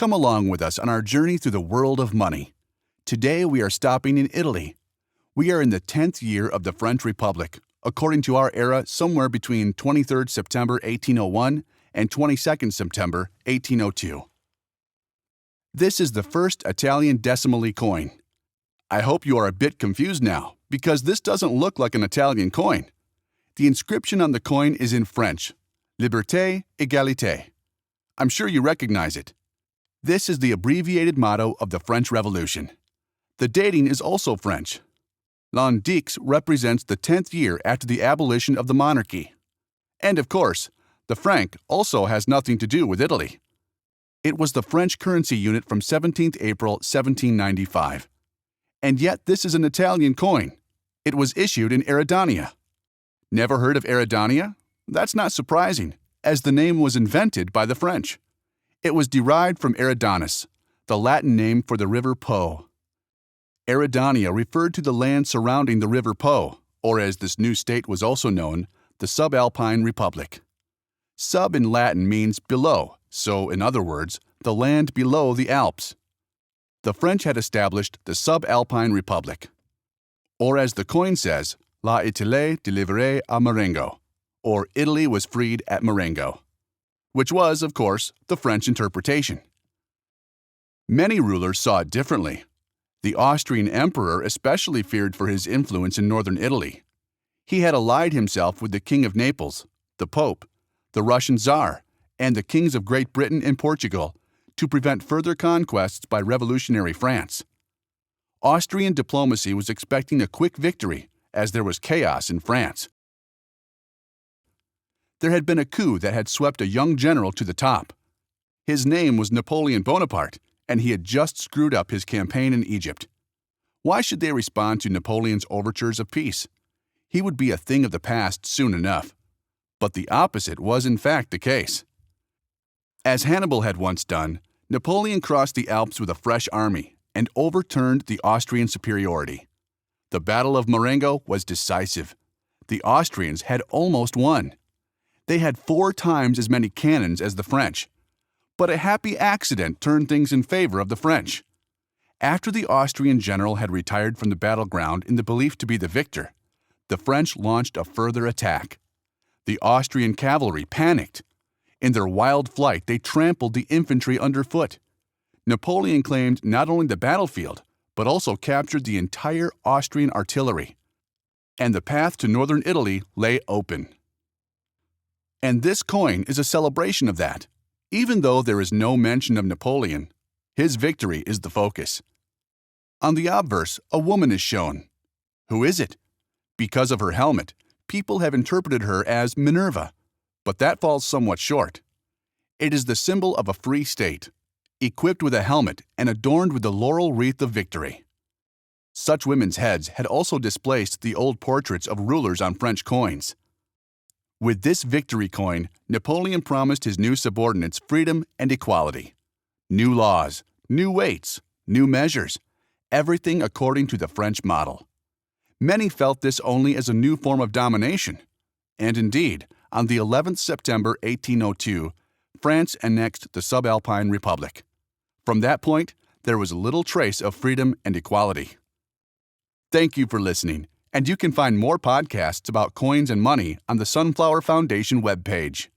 Come along with us on our journey through the world of money. Today we are stopping in Italy. We are in the 10th year of the French Republic, according to our era somewhere between 23rd September 1801 and 22nd September 1802. This is the first Italian decimally coin. I hope you are a bit confused now, because this doesn't look like an Italian coin. The inscription on the coin is in French, Liberté, Égalité. I'm sure you recognize it. This is the abbreviated motto of the French Revolution. The dating is also French. L'an X represents the 10th year after the abolition of the monarchy. And of course, the franc also has nothing to do with Italy. It was the French currency unit from 17th April 1795. And yet this is an Italian coin. It was issued in Eridania. Never heard of Eridania? That's not surprising, as the name was invented by the French. It was derived from Eridanus, the Latin name for the river Po. Eridania referred to the land surrounding the river Po, or as this new state was also known, the Subalpine Republic. Sub in Latin means below, so in other words, the land below the Alps. The French had established the Subalpine Republic. Or as the coin says, La Italie délivrée à Marengo, or Italy was freed at Marengo, which was, of course, the French interpretation. Many rulers saw it differently. The Austrian emperor especially feared for his influence in northern Italy. He had allied himself with the King of Naples, the Pope, the Russian Tsar, and the kings of Great Britain and Portugal to prevent further conquests by revolutionary France. Austrian diplomacy was expecting a quick victory, as there was chaos in France. There had been a coup that had swept a young general to the top. His name was Napoleon Bonaparte, and he had just screwed up his campaign in Egypt. Why should they respond to Napoleon's overtures of peace? He would be a thing of the past soon enough. But the opposite was in fact the case. As Hannibal had once done, Napoleon crossed the Alps with a fresh army and overturned the Austrian superiority. The Battle of Marengo was decisive. The Austrians had almost won. They had 4 times as many cannons as the French. But a happy accident turned things in favor of the French. After the Austrian general had retired from the battleground in the belief to be the victor, the French launched a further attack. The Austrian cavalry panicked. In their wild flight, they trampled the infantry underfoot. Napoleon claimed not only the battlefield, but also captured the entire Austrian artillery. And the path to northern Italy lay open. And this coin is a celebration of that. Even though there is no mention of Napoleon, his victory is the focus. On the obverse, a woman is shown. Who is it? Because of her helmet, people have interpreted her as Minerva, but that falls somewhat short. It is the symbol of a free state, equipped with a helmet and adorned with the laurel wreath of victory. Such women's heads had also displaced the old portraits of rulers on French coins. With this victory coin, Napoleon promised his new subordinates freedom and equality. New laws, new weights, new measures, everything according to the French model. Many felt this only as a new form of domination. And indeed, on the 11th September 1802, France annexed the Subalpine Republic. From that point, there was little trace of freedom and equality. Thank you for listening. And you can find more podcasts about coins and money on the Sunflower Foundation webpage.